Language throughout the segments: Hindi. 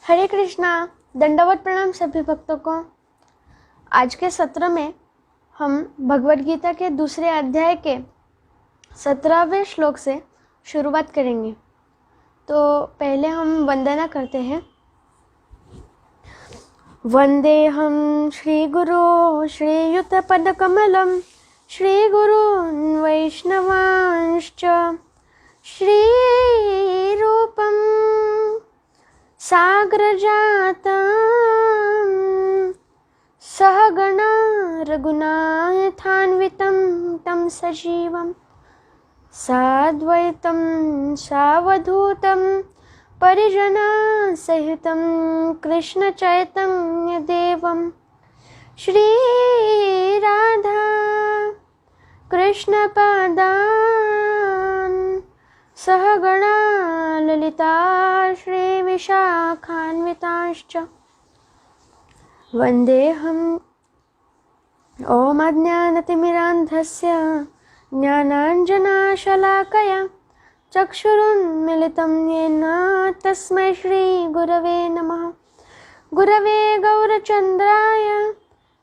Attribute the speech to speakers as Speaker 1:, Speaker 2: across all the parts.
Speaker 1: हरे कृष्णा। दंडवत प्रणाम सभी भक्तों को। आज के सत्र में हम भगवद गीता के दूसरे अध्याय के 17वें श्लोक से शुरुआत करेंगे। तो पहले हम वंदना करते हैं। वंदेहं श्रीगुरो श्रीयुतपदकमलं श्रीगुरून् वैष्णवांश्च श्रीरूपं साग्रजातं सहगणा रघुनाथान्वितं तं सजीवं साद्वैतं सावधूतं परिजनसहितं कृष्णचैतन्यदेवं श्रीराधा कृष्णपादान् सहगणा ललिता श्रीविशाखान्विताश्च वन्देऽहम् ॐ अज्ञानतिमिरान्धस्य ज्ञानाञ्जनशलाकया चक्षुरुन्मिलितं येन तस्मै श्रीगुरवे नमः। गुरवे गौरचन्द्राय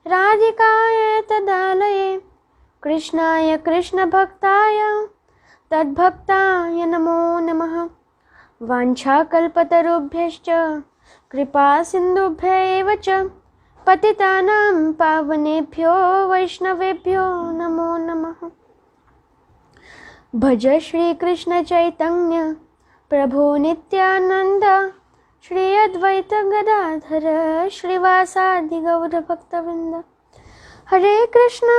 Speaker 1: राधिकाय तदालये कृष्णाय कृष्णभक्ताय तद्भक्ताय नमो नमः। वाञ्छाकल्पतरुभ्यश्च कृपासिन्धुभ्य एव च पतितानां पावनेभ्यो वैष्णवेभ्यो नमो नमः। भज श्री कृष्ण चैतन्य प्रभु नित्यानंद श्री अद्वैत गदाधर श्रीवासादि गौर भक्तवृंद। हरे कृष्णा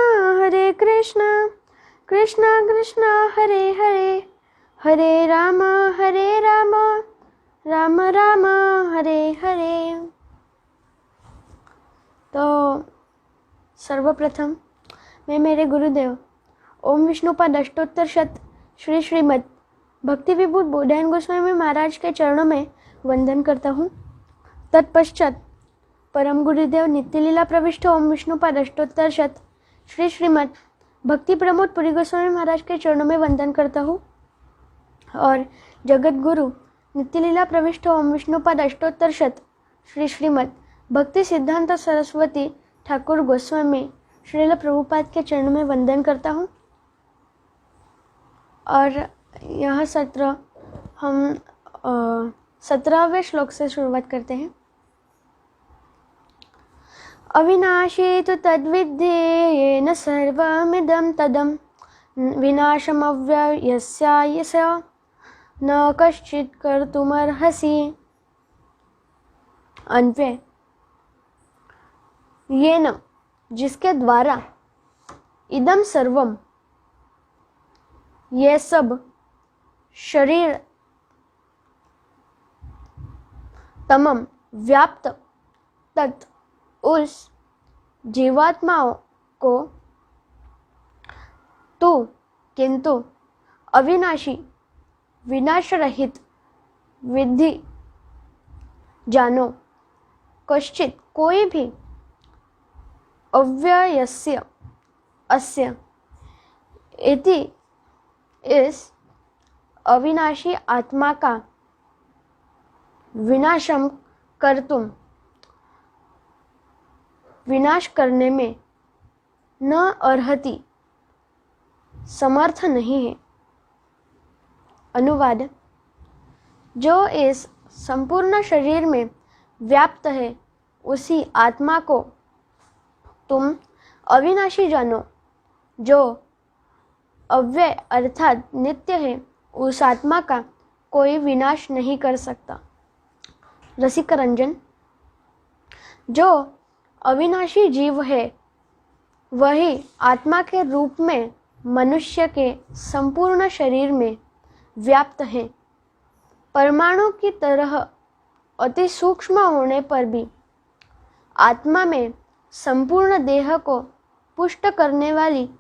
Speaker 1: कृष्णा कृष्णा हरे हरे, हरे राम राम राम हरे हरे। तो सर्वप्रथम मैं मेरे गुरुदेव ओम विष्णुपाद अष्टोत्तर शत श्री श्रीमद् भक्ति विभूत बोधायन गोस्वामी महाराज के चरणों में वंदन करता हूँ। तत्पश्चात परम गुरुदेव नित्यलीला प्रविष्ट ओम विष्णुपाद अष्टोत्तर शत श्री श्रीमद् भक्ति प्रमोद पुरी गोस्वामी महाराज के चरणों में वंदन करता हूँ। और जगत गुरु नित्यलीला प्रविष्ट ओम विष्णुपाद अष्टोत्तर शत श्री श्रीमद् भक्ति सिद्धांत सरस्वती ठाकुर गोस्वामी श्रील प्रभुपाद के चरणों में वंदन करता हूँ। और यह सत्र हम 17वें श्लोक से शुरुआत करते हैं। अविनाशी तु तद्विद्धि सर्वमिदं तदं विनाशमव्ययस्यास्य न कश्चित् कर्तुमर्हसि। अन्वय। येन जिसके द्वारा इदम सर्वम ये सब शरीर तमम व्याप्त तत् उस जीवात्माओं को तू किंतु अविनाशी विनाश रहित विधि जानो कश्चित कोई भी अव्ययस्य अस्य इति इस अविनाशी आत्मा का विनाशम कर्तुम विनाश करने में न अर्हति समर्थ नहीं है। अनुवाद। जो इस संपूर्ण शरीर में व्याप्त है उसी आत्मा को तुम अविनाशी जानो। जो अव्यय अर्थात नित्य है उस आत्मा का कोई विनाश नहीं कर सकता। रसिक रंजन। जो अविनाशी जीव है वही आत्मा के रूप में मनुष्य के संपूर्ण शरीर में व्याप्त है। परमाणु की तरह अति सूक्ष्म होने पर भी आत्मा में संपूर्ण देह को पुष्ट करने वाली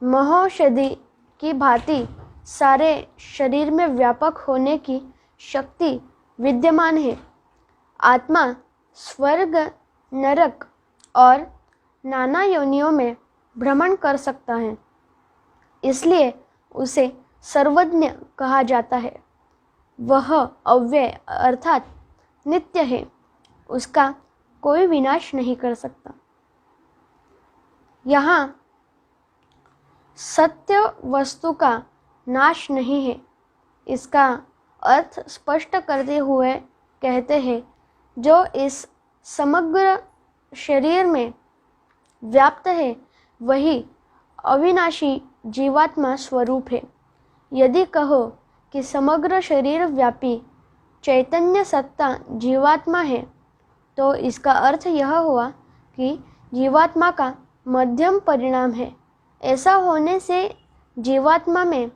Speaker 1: महौषधि की भांति सारे शरीर में व्यापक होने की शक्ति विद्यमान है। आत्मा स्वर्ग, नरक और नाना योनियों में भ्रमण कर सकता है, इसलिए उसे सर्वज्ञ कहा जाता है। वह अव्यय अर्थात नित्य है उसका कोई विनाश नहीं कर सकता। यहाँ सत्य वस्तु का नाश नहीं है, इसका अर्थ स्पष्ट करते हुए कहते हैं, जो इस समग्र शरीर में व्याप्त है वही अविनाशी जीवात्मा स्वरूप है। यदि कहो कि समग्र शरीर व्यापी चैतन्य सत्ता जीवात्मा है, तो इसका अर्थ यह हुआ कि जीवात्मा का मध्यम परिणाम है। ऐसा होने से जीवात्मा में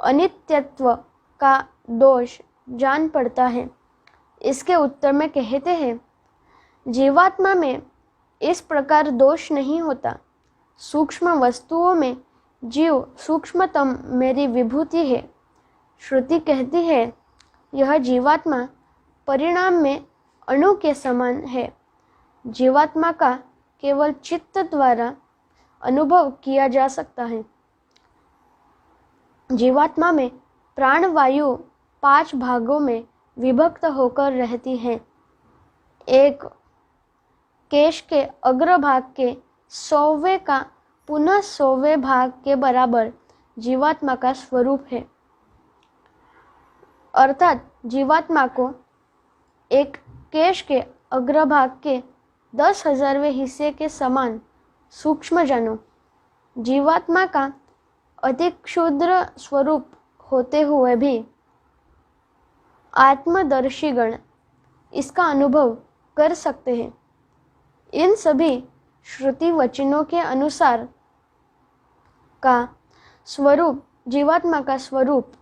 Speaker 1: अनित्यत्व का दोष जान पड़ता है। इसके उत्तर में कहते हैं, जीवात्मा में इस प्रकार दोष नहीं होता। सूक्ष्म वस्तुओं में जीव सूक्ष्मतम मेरी विभूति है। श्रुति कहती है, यह जीवात्मा परिणाम में अणु के समान है। जीवात्मा का केवल चित्त द्वारा अनुभव किया जा सकता है। जीवात्मा में प्राणवायु 5 भागों में विभक्त होकर रहती है। एक केश के अग्रभाग के 100वें का पुनः 100वें भाग के बराबर जीवात्मा का स्वरूप है। अर्थात जीवात्मा को एक केश के अग्रभाग के 10,000वें हिस्से के समान सूक्ष्म जानो। जीवात्मा का अति क्षुद्र स्वरूप होते हुए भी आत्मदर्शीगण इसका अनुभव कर सकते हैं। इन सभी श्रुति वचनों के अनुसार का स्वरूप, जीवात्मा का स्वरूप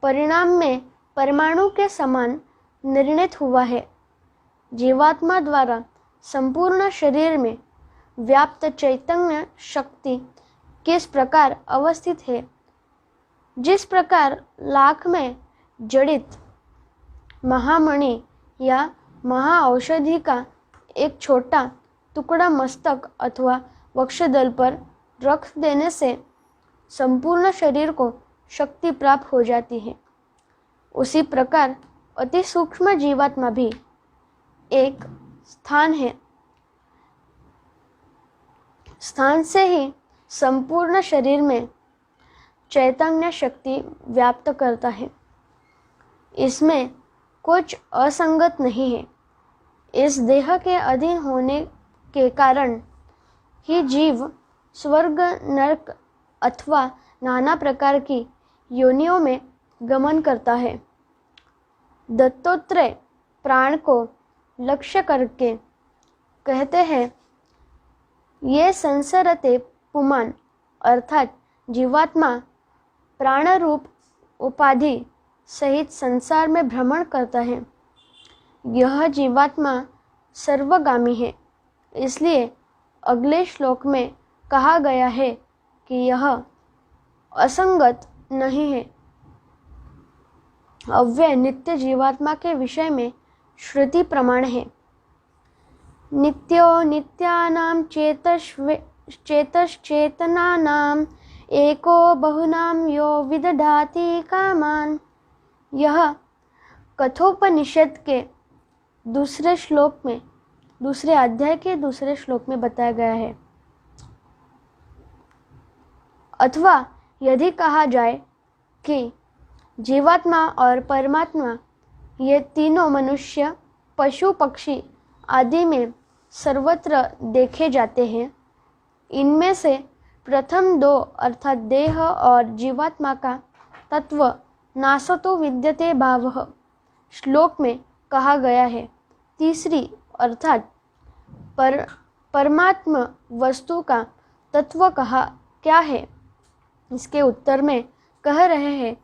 Speaker 1: परिणाम में परमाणु के समान निर्णित हुआ है। जीवात्मा द्वारा संपूर्ण शरीर में व्याप्त चैतन्य शक्ति किस प्रकार अवस्थित है, जिस प्रकार लाख में जड़ित महामणि या महाऔषधि का एक छोटा टुकड़ा मस्तक अथवा वक्षदल पर रख देने से संपूर्ण शरीर को शक्ति प्राप्त हो जाती है, उसी प्रकार अति सूक्ष्म जीवात्मा भी एक स्थान है। स्थान से ही संपूर्ण शरीर में चैतन्य शक्ति व्याप्त करता है। इसमें कुछ असंगत नहीं है। इस देह के अधीन होने के कारण ही जीव स्वर्ग, नरक अथवा नाना प्रकार की योनियों में गमन करता है। दत्तात्रेय प्राण को लक्ष्य करके कहते हैं, ये संसरते पुमान, अर्थात जीवात्मा प्राण रूप उपाधि सहित संसार में भ्रमण करता है। यह जीवात्मा सर्वगामी है, इसलिए अगले श्लोक में कहा गया है कि यह असंगत नहीं है। अव्यय नित्य जीवात्मा के विषय में श्रुति प्रमाण है। नित्यो नित्यानां चेतश्चेतनानां एको बहुनां यो विदधाति कामान। यह कठोपनिषद के दूसरे अध्याय के दूसरे श्लोक में बताया गया है। अथवा यदि कहा जाए कि जीवात्मा और परमात्मा ये तीनों मनुष्य, पशु, पक्षी आदि में सर्वत्र देखे जाते हैं। इनमें से प्रथम 2 अर्थात देह और जीवात्मा का तत्व नासतो विद्यते भावः श्लोक में कहा गया है। तीसरी अर्थात परमात्मा वस्तु का तत्व क्या है, इसके उत्तर में कह रहे हैं,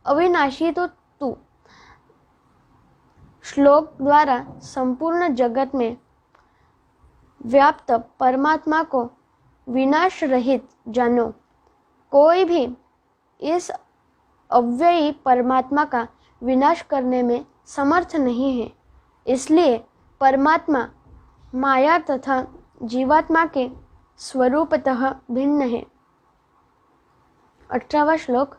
Speaker 1: अविनाशी तो तू। श्लोक द्वारा संपूर्ण जगत में व्याप्त परमात्मा को विनाश रहित जानो। कोई भी इस अव्ययी परमात्मा का विनाश करने में समर्थ नहीं है। इसलिए परमात्मा माया तथा जीवात्मा के स्वरूपतः भिन्न है। 18वां श्लोक।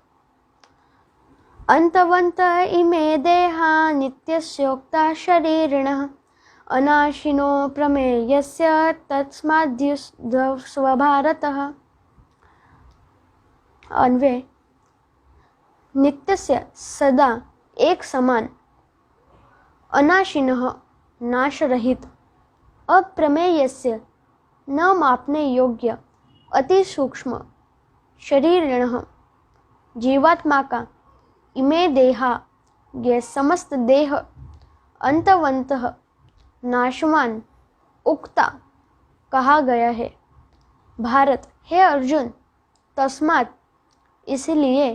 Speaker 1: अंतवंत इमे देहा नित्यस्योक्ता शरीरिणः अनाशिनो प्रमेयस्य तस्माद्युद्धस्व भारतः। अन्वय, नित्यस्य सदा एक समान, अनाशिनः नाशरहित, अप्रमेयस्य न मापने योग्य अति सूक्ष्म शरीरिणः जीवात्मा का इमे देहा ये समस्त देह अंतवंतः नाशवान उक्ता कहा गया है। भारत, हे अर्जुन, तस्मात् इसलिए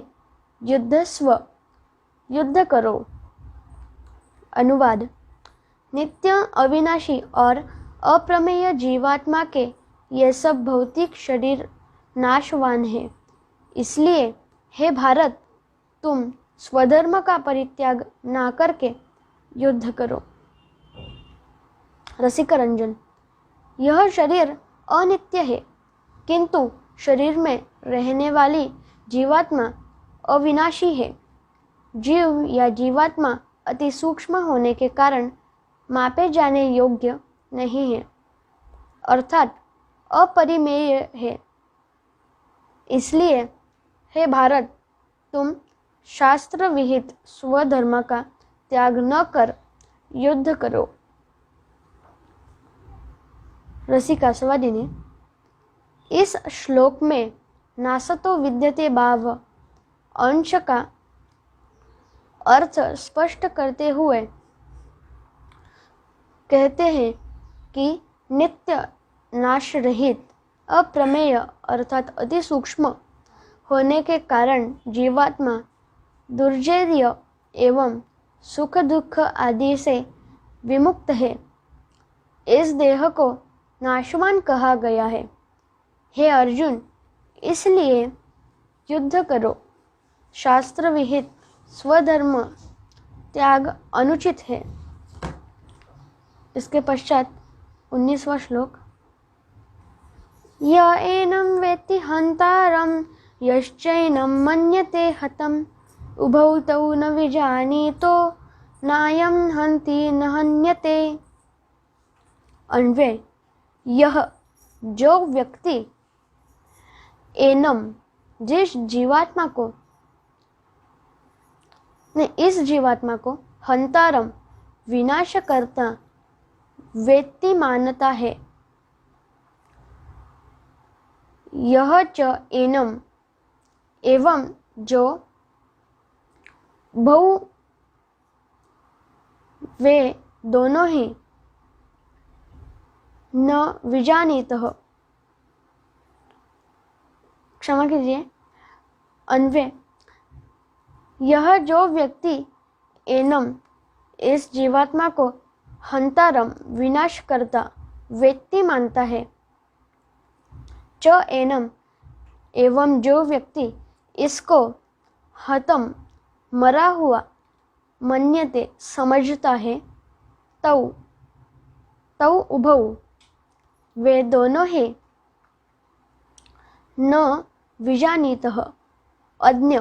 Speaker 1: युद्धस्व युद्ध करो। अनुवाद, नित्य अविनाशी और अप्रमेय जीवात्मा के ये सब भौतिक शरीर नाशवान है, इसलिए हे भारत, तुम स्वधर्म का परित्याग ना करके युद्ध करो। रसिकरंजन, यह शरीर अनित्य है, किंतु शरीर में रहने वाली जीवात्मा अविनाशी है। जीव या जीवात्मा अति सूक्ष्म होने के कारण मापे जाने योग्य नहीं है, अर्थात अपरिमेय है। इसलिए हे भारत, तुम शास्त्र विहित स्वधर्म का त्याग न कर युद्ध करो। रसिका स्वादिनी, इस श्लोक में नासतो विद्यते भाव अंश का अर्थ स्पष्ट करते हुए कहते हैं कि नित्य, नाश रहित, अप्रमेय अर्थात अति सूक्ष्म होने के कारण जीवात्मा दुर्जेय एवं सुख दुख आदि से विमुक्त है। इस देह को नाशवान कहा गया है। हे अर्जुन, इसलिए युद्ध करो। शास्त्र विहित स्वधर्म त्याग अनुचित है। इसके पश्चात 19वां श्लोक, य एनं वेत्ति हन्तारं यश्चैनं मन्यते हतम् उभौ तौ न विजानीतो नायं हन्ति न हन्यते। अन्वय, यह जो व्यक्ति एनम जिस जीवात्मा को ने इस जीवात्मा को हंतारम विनाश करता वेत्ति मानता है, यह च एनम एवं जो बहु वे दोनों ही न विजानीतः, क्षमा कीजिए, अन्वय, यह जो व्यक्ति एनम इस जीवात्मा को हंतारम विनाश करता वेत्ति मानता है, च एनम एवं जो व्यक्ति इसको हतम मरा हुआ मन्यते समझता है, तौ तौ उभौ वे दोनों ही न विजानीतः अज्ञ,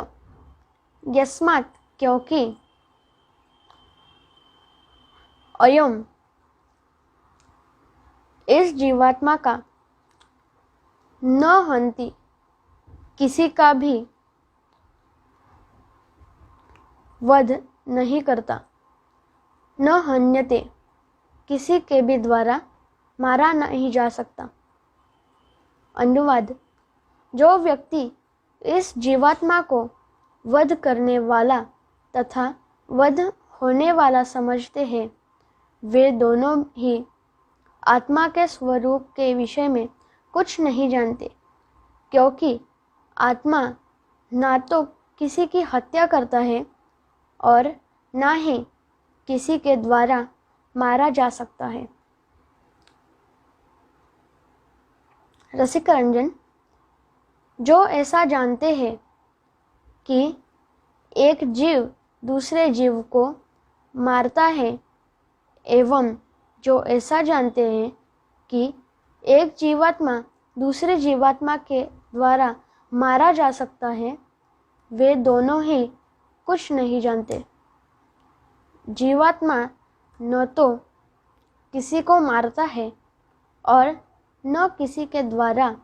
Speaker 1: यस्मात् क्योंकि अयम इस जीवात्मा का न हंति किसी का भी वध नहीं करता, न हन्यते किसी के भी द्वारा मारा नहीं जा सकता। अनुवाद, जो व्यक्ति इस जीवात्मा को वध करने वाला तथा वध होने वाला समझते हैं, वे दोनों ही आत्मा के स्वरूप के विषय में कुछ नहीं जानते, क्योंकि आत्मा ना तो किसी की हत्या करता है और ना ही किसी के द्वारा मारा जा सकता है। रसिकरंजन, जो ऐसा जानते हैं कि एक जीव दूसरे जीव को मारता है एवं जो ऐसा जानते हैं कि एक जीवात्मा दूसरे जीवात्मा के द्वारा मारा जा सकता है, वे दोनों ही कुछ नहीं जानते। जीवात्मा न तो किसी को मारता है और न किसी के द्वारा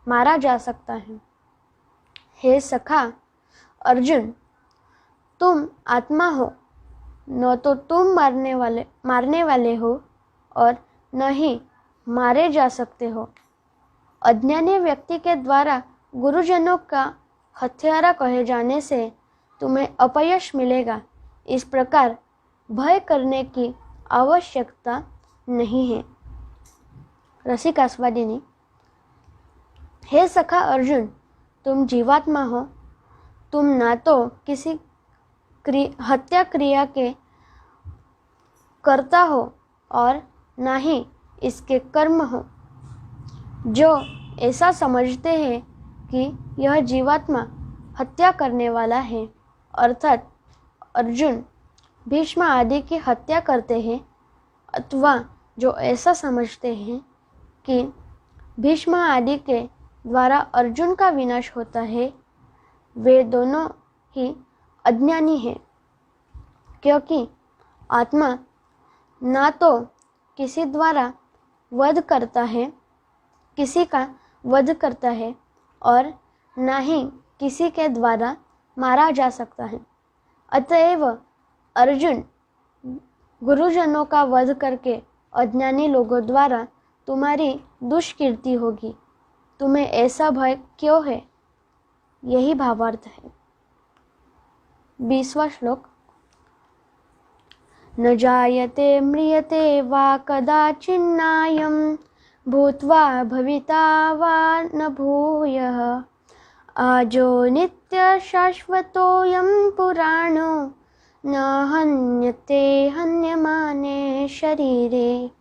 Speaker 1: मारा जा सकता है। हे सखा अर्जुन, तुम आत्मा हो, न तो तुम मारने वाले हो और न ही मारे जा सकते हो। अज्ञानी व्यक्ति के द्वारा गुरुजनों का हत्यारा कहे जाने से तुम्हें अपयश मिलेगा। इस प्रकार भय करने की आवश्यकता नहीं है। रसिकास्वादिनी, हे सखा अर्जुन, तुम जीवात्मा हो। तुम ना तो किसी हत्या क्रिया के कर्ता हो और ना ही इसके कर्म हो। जो ऐसा समझते हैं कि यह जीवात्मा हत्या करने वाला है, अर्थात अर्जुन भीष्म आदि की हत्या करते हैं, अथवा जो ऐसा समझते हैं कि भीष्म आदि के द्वारा अर्जुन का विनाश होता है, वे दोनों ही अज्ञानी हैं। क्योंकि आत्मा ना तो किसी द्वारा किसी का वध करता है और ना ही किसी के द्वारा मारा जा सकता है। अतएव अर्जुन, गुरुजनों का वध करके अज्ञानी लोगों द्वारा तुम्हारी दुष्कीर्ति होगी। तुम्हें ऐसा भय क्यों है? यही भावार्थ है। 20वां श्लोक। न जायते म्रियते वा कदाचिन्नायं भूत्वा भविता वा न भूयः आजो नित्य शाश्वतोऽयं पुराणो न हन्यते हन्यमाने शरीरे।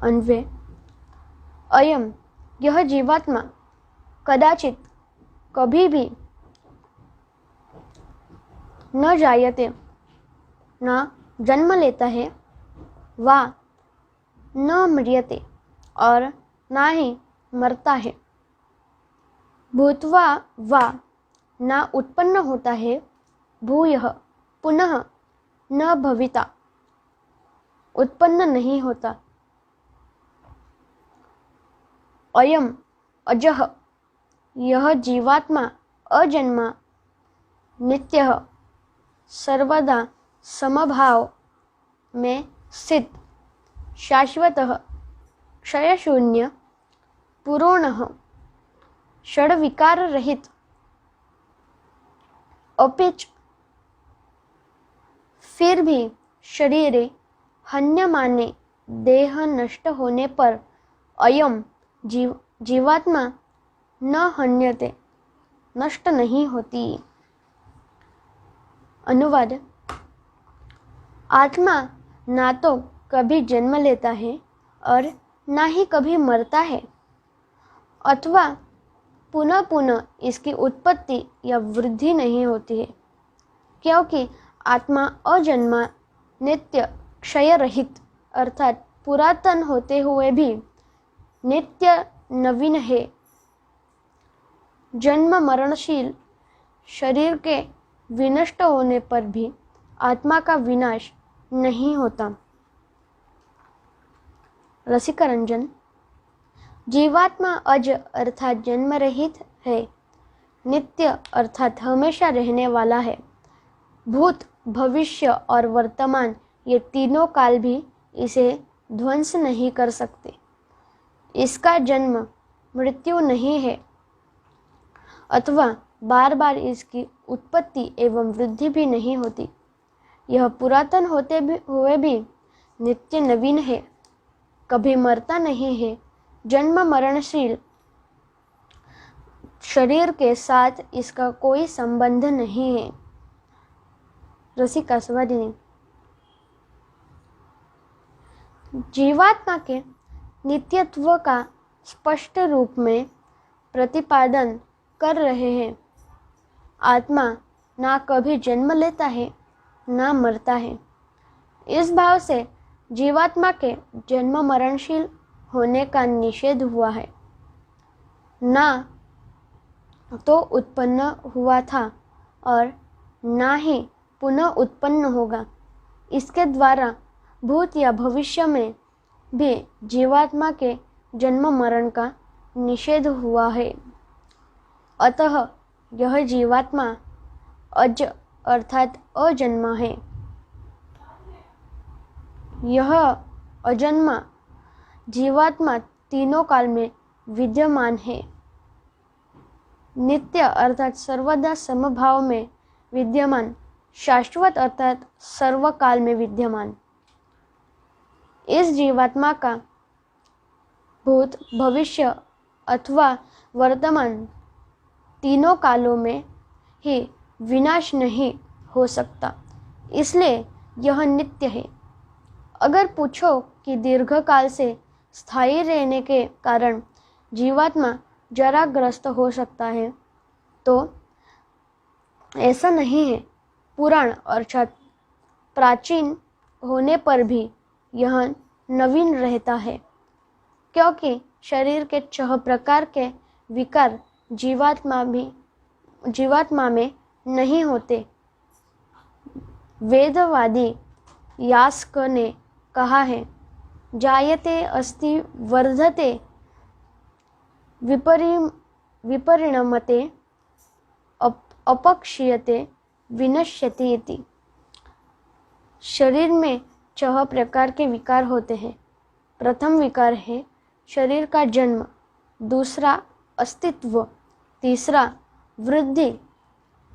Speaker 1: अन्वय। अयम, यह जीवात्मा कदाचित, कभी भी, न जायते, न जन्म लेता है, वा न म्रियते, और ना ही मरता है, भूत्वा वा, ना उत्पन्न होता है, भूयः, पुनः, न भविता, उत्पन्न नहीं होता। अयम, अजः, यह जीवात्मा अजन्मा, नित्यः, सर्वदा समभाव में स्थित, शाश्वतः, क्षयशून्य, पुरोणः, षड्विकार रहित, अपिच, फिर भी शरीरे, हन्यमाने, देह नष्ट होने पर, अयम, जीवात्मा न हन्यते, नष्ट नहीं होती। अनुवाद। आत्मा ना तो कभी जन्म लेता है और ना ही कभी मरता है, अथवा पुनः पुनः इसकी उत्पत्ति या वृद्धि नहीं होती है, क्योंकि आत्मा अजन्मा, नित्य, क्षय रहित, अर्थात पुरातन होते हुए भी नित्य नवीन है। जन्म मरणशील शरीर के विनष्ट होने पर भी आत्मा का विनाश नहीं होता। रसिकरंजन। जीवात्मा अज अर्थात जन्म रहित है, नित्य अर्थात हमेशा रहने वाला है। भूत, भविष्य और वर्तमान, ये तीनों काल भी इसे ध्वंस नहीं कर सकते। इसका जन्म मृत्यु नहीं है, अथवा बार बार इसकी उत्पत्ति एवं वृद्धि भी नहीं होती। यह पुरातन होते हुए भी नित्य नवीन है, कभी मरता नहीं है। जन्म मरणशील शरीर के साथ इसका कोई संबंध नहीं है। रसिकास्वादिनी। जीवात्मा के नित्यत्व का स्पष्ट रूप में प्रतिपादन कर रहे हैं। आत्मा ना कभी जन्म लेता है, ना मरता है। इस भाव से जीवात्मा के जन्म मरणशील होने का निषेध हुआ है। ना तो उत्पन्न हुआ था और ना ही पुनः उत्पन्न होगा। इसके द्वारा भूत या भविष्य में भी जीवात्मा के जन्म मरण का निषेध हुआ है। अतः यह जीवात्मा अज अर्थात अजन्मा है। यह अजन्मा जीवात्मा तीनों काल में विद्यमान है। नित्य अर्थात सर्वदा समभाव में विद्यमान, शाश्वत अर्थात सर्वकाल में विद्यमान। इस जीवात्मा का भूत, भविष्य अथवा वर्तमान तीनों कालों में ही विनाश नहीं हो सकता, इसलिए यह नित्य है। अगर पूछो कि दीर्घकाल से स्थायी रहने के कारण जीवात्मा जराग्रस्त हो सकता है, तो ऐसा नहीं है। पुराण अर्थात प्राचीन होने पर भी यह नवीन रहता है, क्योंकि शरीर के 6 प्रकार के विकार जीवात्मा में नहीं होते। वेदवादी यास्क ने कहा है, जायते अस्ति वर्धते विपरिणमते अपक्षीयते विनश्यति इति। शरीर में 6 प्रकार के विकार होते हैं। प्रथम विकार है शरीर का जन्म, दूसरा अस्तित्व, तीसरा वृद्धि,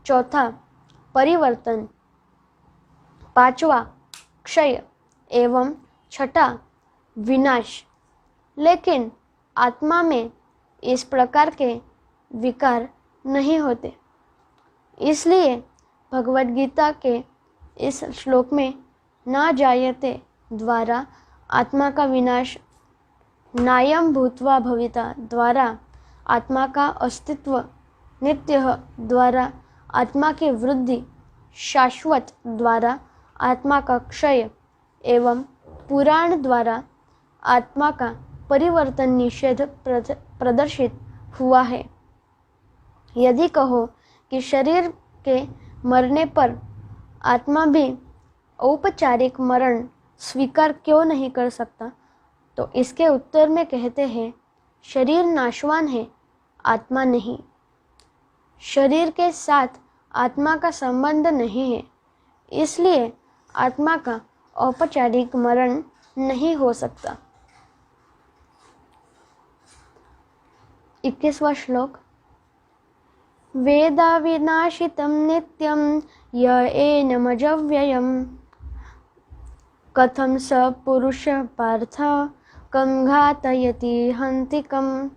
Speaker 1: चौथा परिवर्तन, पांचवा क्षय एवं छठा विनाश। लेकिन आत्मा में इस प्रकार के विकार नहीं होते। इसलिए भगवद गीता के इस श्लोक में ना जायते द्वारा आत्मा का विनाश, नायम भूत्वा भविता द्वारा आत्मा का अस्तित्व, नित्य द्वारा आत्मा की वृद्धि, शाश्वत द्वारा आत्मा का क्षय एवं पुराण द्वारा आत्मा का परिवर्तन निषेध प्रदर्शित हुआ है। यदि कहो कि शरीर के मरने पर आत्मा भी औपचारिक मरण स्वीकार क्यों नहीं कर सकता, तो इसके उत्तर में कहते हैं, शरीर नाशवान है, आत्मा नहीं। शरीर के साथ आत्मा का संबंध नहीं है, इसलिए आत्मा का औपचारिक मरण नहीं हो सकता। 21वां श्लोक। वेदा विनाशितं नित्यं य एनमजव्ययम् कथं स पुरुष पार्थ कं घातयति हन्तिकम्।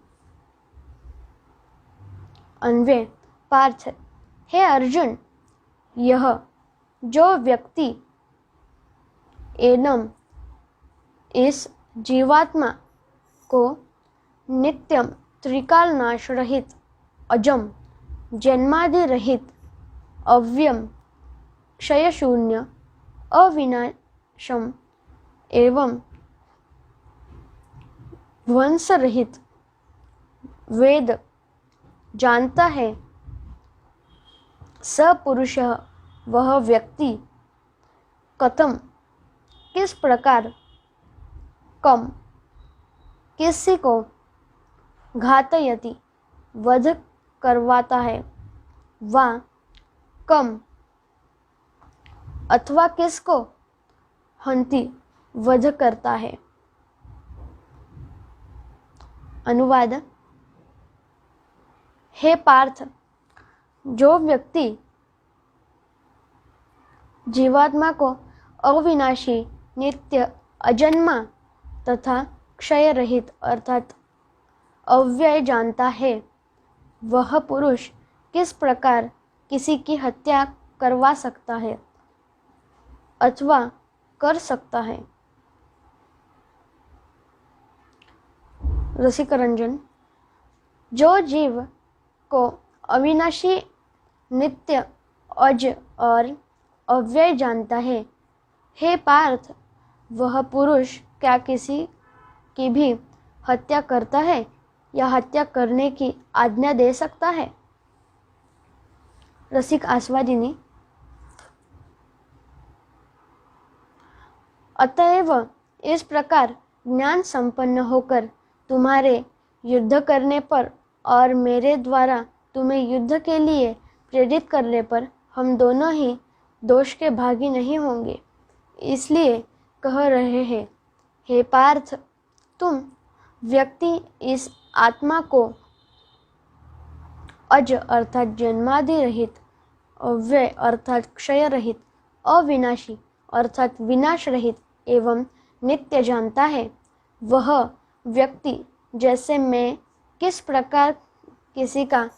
Speaker 1: अन्वय। पार्थ, हे अर्जुन, यह जो व्यक्ति एनम इस जीवात्मा को नित्यम त्रिकाल नाश रहित, अजम जन्मादि रहित, अव्यम क्षय शून्य, अविनाशम एवं ध्वंस रहित वेद जानता है, स पुरुष वह व्यक्ति, कथम किस प्रकार, कम किसी को, घातयति वध करवाता है, वा कम अथवा किसको, हंति वध करता है। अनुवाद। हे पार्थ, जो व्यक्ति जीवात्मा को अविनाशी, नित्य, अजन्मा तथा क्षय रहित अर्थात अव्यय जानता है, वह पुरुष किस प्रकार किसी की हत्या करवा सकता है अथवा कर सकता है। रसिक रंजन। जो जीव को अविनाशी, नित्य, अज और अव्यय जानता है, हे पार्थ, वह पुरुष क्या किसी की भी हत्या करता है या हत्या करने की आज्ञा दे सकता है। रसिक आस्वादिनी। अतएव इस प्रकार ज्ञान संपन्न होकर तुम्हारे युद्ध करने पर और मेरे द्वारा तुम्हें युद्ध के लिए प्रेरित करने पर हम दोनों ही दोष के भागी नहीं होंगे। इसलिए कह रहे हैं, हे पार्थ, तुम व्यक्ति इस आत्मा को अज अर्थात जन्मादि रहित, अव्यय अर्थात क्षय रहित, अविनाशी अर्थात विनाश रहित एवं नित्य जानता है। वह व्यक्ति जैसे मैं किस प्रकार किसी का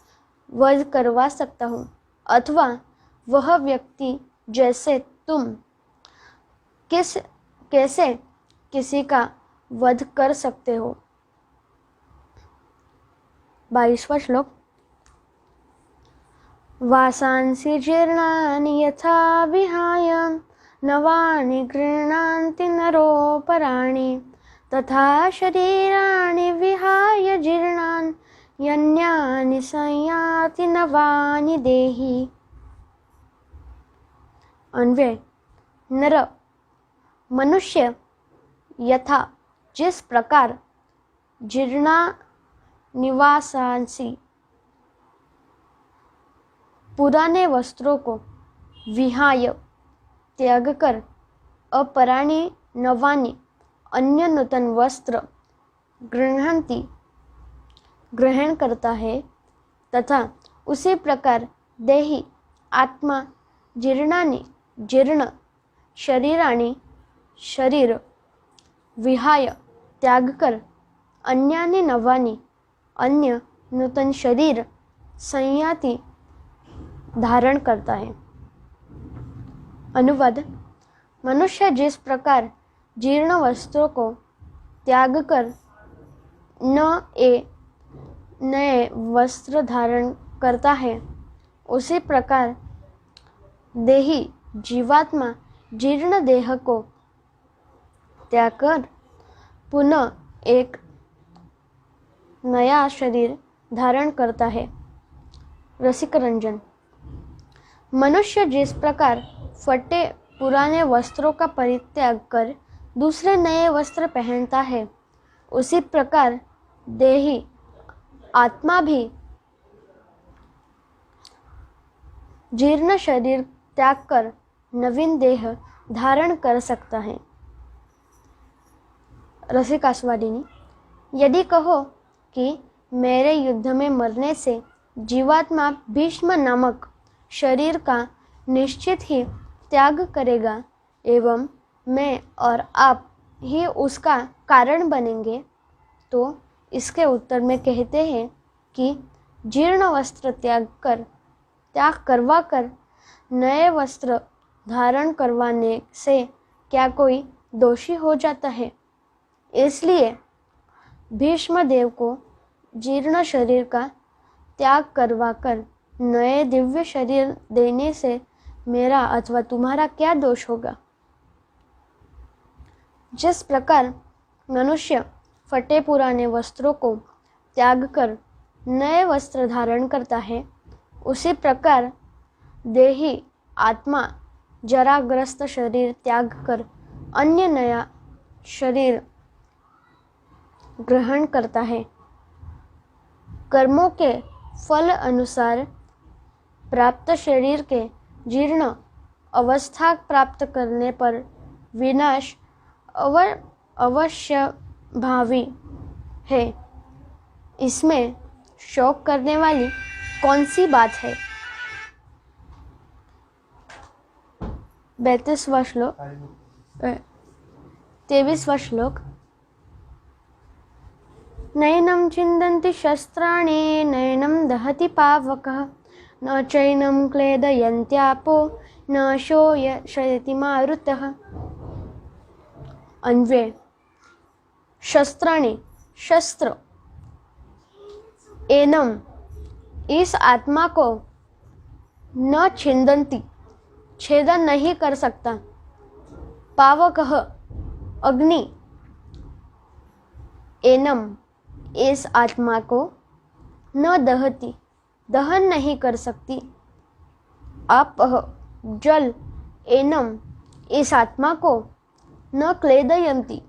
Speaker 1: वध करवा सकता हूँ, अथवा वह व्यक्ति जैसे तुम कैसे किसी का वध कर सकते हो। 22वां श्लोक। वासांसि जीर्णानि यथा विहाय नवानि गृह्णाति नरोपराणि तथा शरीराणि विहाय जीर्णानि यन्यानि संयाति नवानि देहि। अन्वय। नर मनुष्य यथा जिस प्रकार जीर्णा निवासांसी पुराने वस्त्रों को विहाय त्याग कर अपराणी नवानी अन्य नूतन वस्त्र गृह्णन्ति ग्रहण करता है, तथा उसी प्रकार देही आत्मा जीर्णानि जीर्ण शरीराणि शरीर विहाय त्याग कर अन्यानि नवानि अन्य नूतन शरीर संयाति धारण करता है। अनुवाद। मनुष्य जिस प्रकार जीर्ण वस्त्रों को त्याग कर नए वस्त्र धारण करता है, उसी प्रकार देही जीवात्मा जीर्ण देह को त्याग कर पुनः एक नया शरीर धारण करता है। रसिक रंजन। मनुष्य जिस प्रकार फटे पुराने वस्त्रों का परित्याग कर दूसरे नए वस्त्र पहनता है, उसी प्रकार देही आत्मा भी जीर्ण शरीर त्याग कर नवीन देह धारण कर सकता है। रसिकास्वादिनी। यदि कहो कि मेरे युद्ध में मरने से जीवात्मा भीष्म नामक शरीर का निश्चित ही त्याग करेगा एवं मैं और आप ही उसका कारण बनेंगे, तो इसके उत्तर में कहते हैं कि जीर्ण वस्त्र त्याग करवा कर नए वस्त्र धारण करवाने से क्या कोई दोषी हो जाता है। इसलिए भीष्मदेव को जीर्ण शरीर का त्याग करवाकर नए दिव्य शरीर देने से मेरा अथवा तुम्हारा क्या दोष होगा। जिस प्रकार मनुष्य फटे पुराने वस्त्रों को त्याग कर नए वस्त्र धारण करता है, उसी प्रकार देही आत्मा जराग्रस्त शरीर त्याग कर अन्य नया शरीर ग्रहण करता है। कर्मों के फल अनुसार प्राप्त शरीर के जीर्ण अवस्था प्राप्त करने पर विनाश अवश्य भावी है। इसमें शोक करने वाली कौन सी बात है। 32वां श्लोक 23वां श्लोक। नैनं छिन्दन्ति शस्त्राणि नैनं दहति पावकः न चैनं क्लेदयन्त्यापो न शोषयति मारुतः। अन्वय। शस्त्राणि शस्त्र एनम इस आत्मा को न छिन्दन्ति छेदन नहीं कर सकता, पावकः अग्नि एनम इस आत्मा को न दहती दहन नहीं कर सकती, आपः जल एनम इस आत्मा को न क्लेदयन्ति,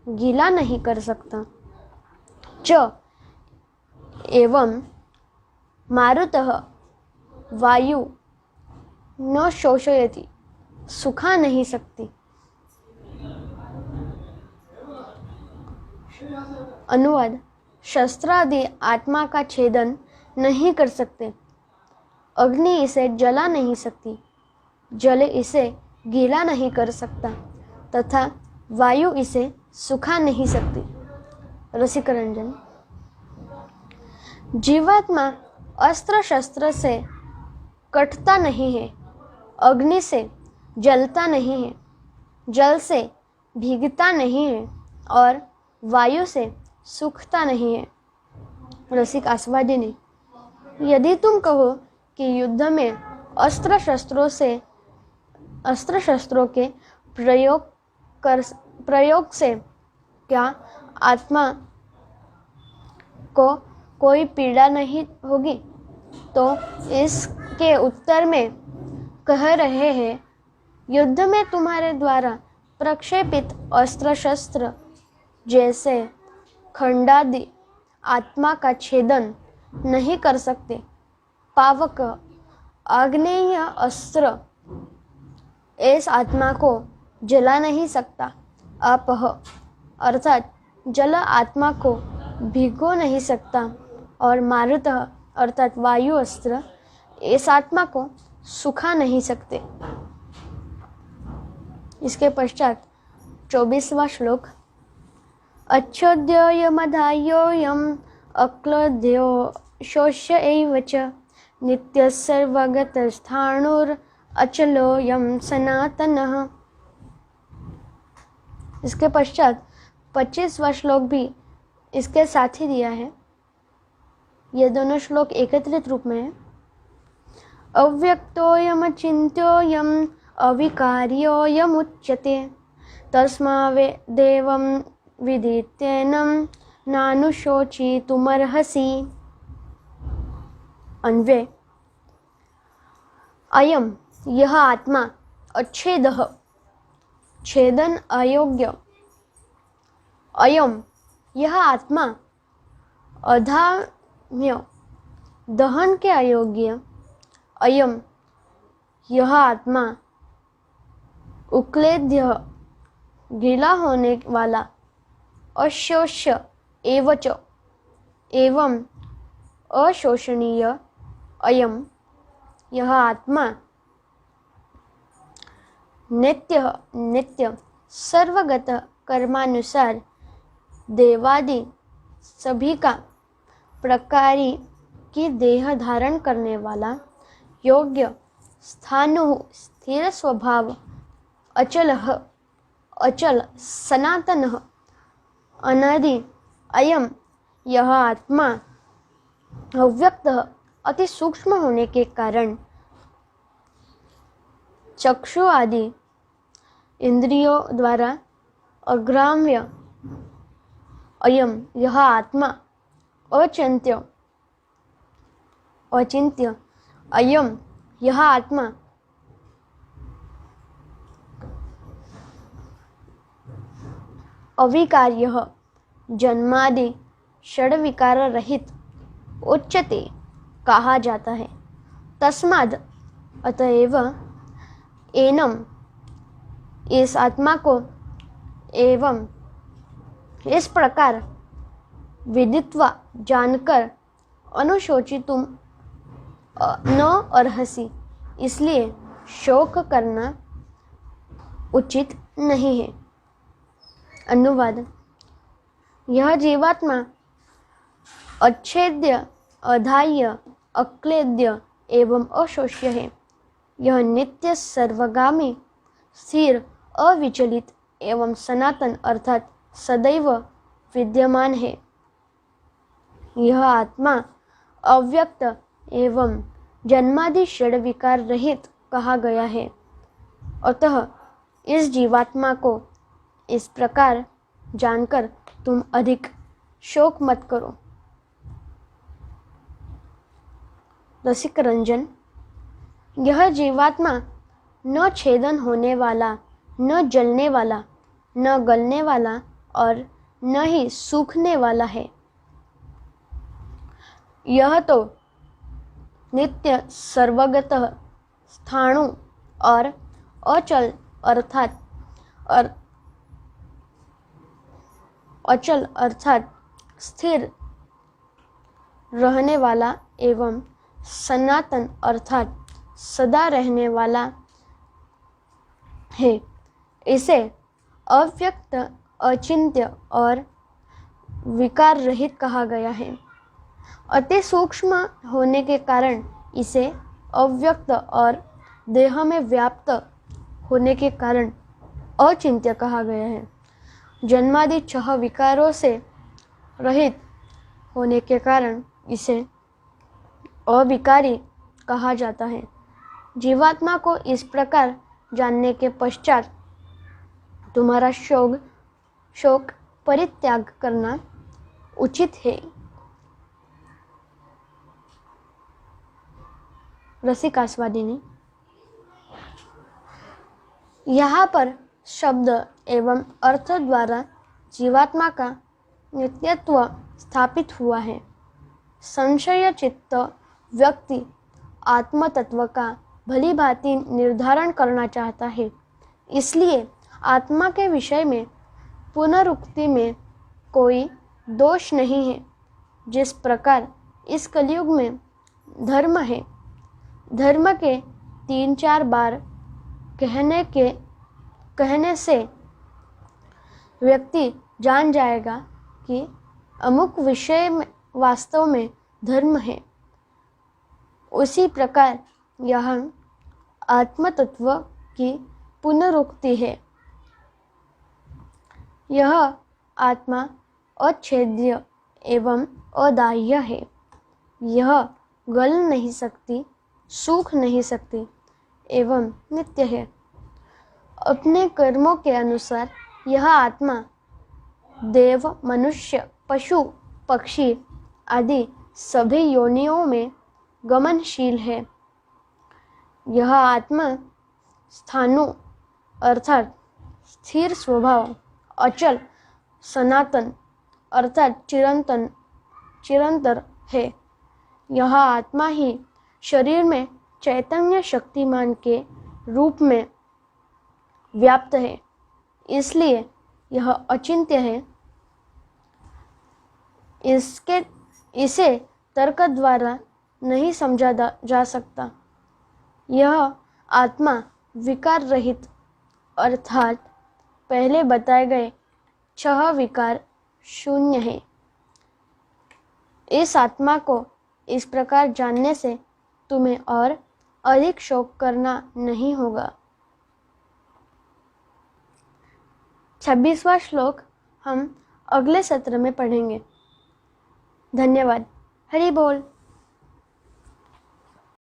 Speaker 1: गीला नहीं कर सकता। च एवं मारुतः वायु न शोषयति, सुखा नहीं सकती। अनुवाद: शस्त्र आदि आत्मा का छेदन नहीं कर सकते। अग्नि इसे जला नहीं सकती, जल इसे गीला नहीं कर सकता तथा वायु इसे सुखा नहीं सकती। रसिक रंजन: जीवात्मा अस्त्र शस्त्र से कटता नहीं है, अग्नि से जलता नहीं है, जल से भीगता नहीं है और वायु से सूखता नहीं है। रसिक आस्वादिनी: यदि तुम कहो कि युद्ध में अस्त्र शस्त्रों के प्रयोग से क्या आत्मा को कोई पीड़ा नहीं होगी, तो इसके उत्तर में कह रहे हैं, युद्ध में तुम्हारे द्वारा प्रक्षेपित अस्त्र शस्त्र जैसे खंडादि आत्मा का छेदन नहीं कर सकते। पावक आग्नेय अस्त्र इस आत्मा को जला नहीं सकता। अपह अर्थात जल आत्मा को भिगो नहीं सकता और मारुतः अर्थात वायु अस्त्र इस आत्मा को सुखा नहीं सकते। इसके पश्चात 24वां श्लोक। अच्छोद्योयमधायोऽयम् अक्लोद्यो शोष्य एव च नित्यः सर्वगतस्थाणुर् अचलोऽयं सनातनः। इसके पश्चात 25वां श्लोक भी इसके साथ ही दिया है। ये दोनों श्लोक एकत्रित रूप में है। अव्यक्तोऽयमचिन्त्योऽयम् अविकार्योऽयमुच्यते तस्मादेवं विदित्येनं नानुशोचितुमर्हसि। अन्वय: अयम यह आत्मा अच्छेदः छेदन अयोग्य, अयम यह आत्मा अधाम्य दहन के अयोग्य, अयम यह आत्मा उक्लेद्य गीला होने वाला, अशोष्य एवच एवं अशोषणीय, अयम यह आत्मा नित्य सर्वगत कर्मानुसार देवादि सभी का प्रकारी की देह धारण करने वाला, योग्य स्थानु स्थिर स्वभाव, अचल सनातन अनादि, अयम यह आत्मा अव्यक्त अति सूक्ष्म होने के कारण चक्षु आदि इंद्रियों द्वारा अग्राम्य, अयम यह आत्मा अचिंत्य, अयम यह आत्मा अविकार्य जन्मादि षड विकार रहित उच्यते कहा जाता है। तस्माद अतएव एनम इस आत्मा को एवं इस प्रकार विदित्वा जानकर अनुशोचितुम न अर्हसि, इसलिए शोक करना उचित नहीं है। अनुवाद: यह जीवात्मा अच्छेद्य अधाह्य अक्लेद्य एवं अशोष्य है। यह नित्य सर्वगामी स्थिर अविचलित एवं सनातन अर्थात सदैव विद्यमान है। यह आत्मा अव्यक्त एवं जन्मादि षड विकार रहित कहा गया है। अतः इस जीवात्मा को इस प्रकार जानकर तुम अधिक शोक मत करो। रसिक रंजन: यह जीवात्मा न छेदन होने वाला, न जलने वाला, न गलने वाला और न ही सूखने वाला है। यह तो नित्य सर्वगतः स्थाणु और अचल अर्थात स्थिर रहने वाला एवं सनातन अर्थात सदा रहने वाला है। इसे अव्यक्त, अचिंत्य और विकार रहित कहा गया है। अति सूक्ष्म होने के कारण इसे अव्यक्त और देह में व्याप्त होने के कारण अचिंत्य कहा गया है। जन्मादि 6 विकारों से रहित होने के कारण इसे अविकारी कहा जाता है। जीवात्मा को इस प्रकार जानने के पश्चात तुम्हारा शोक परित्याग करना उचित है। रसिकास्वादिनी। यहाँ पर शब्द एवं अर्थ द्वारा जीवात्मा का नित्यत्व स्थापित हुआ है। संशय चित्त व्यक्ति आत्म तत्व का भली भांति निर्धारण करना चाहता है, इसलिए आत्मा के विषय में पुनरुक्ति में कोई दोष नहीं है। जिस प्रकार इस कलयुग में धर्म है, धर्म के 3-4 बार कहने से व्यक्ति जान जाएगा कि अमुक विषय में वास्तव में धर्म है, उसी प्रकार यह आत्म तत्व की पुनरुक्ति है। यह आत्मा अछेद्य एवं अदाह्य है। यह गल नहीं सकती, सूख नहीं सकती एवं नित्य है। अपने कर्मों के अनुसार यह आत्मा देव, मनुष्य, पशु, पक्षी आदि सभी योनियों में गमनशील है। यह आत्मा स्थाणु अर्थात स्थिर स्वभाव, अचल, सनातन अर्थात चिरंतर है। यह आत्मा ही शरीर में चैतन्य शक्तिमान के रूप में व्याप्त है, इसलिए यह अचिंत्य है। इसे तर्क द्वारा नहीं समझा जा सकता। यह आत्मा विकार रहित अर्थात पहले बताए गए 6 विकार शून्य है। इस आत्मा को इस प्रकार जानने से तुम्हें और अधिक शोक करना नहीं होगा। 26वां श्लोक हम अगले सत्र में पढ़ेंगे। धन्यवाद। हरि बोल।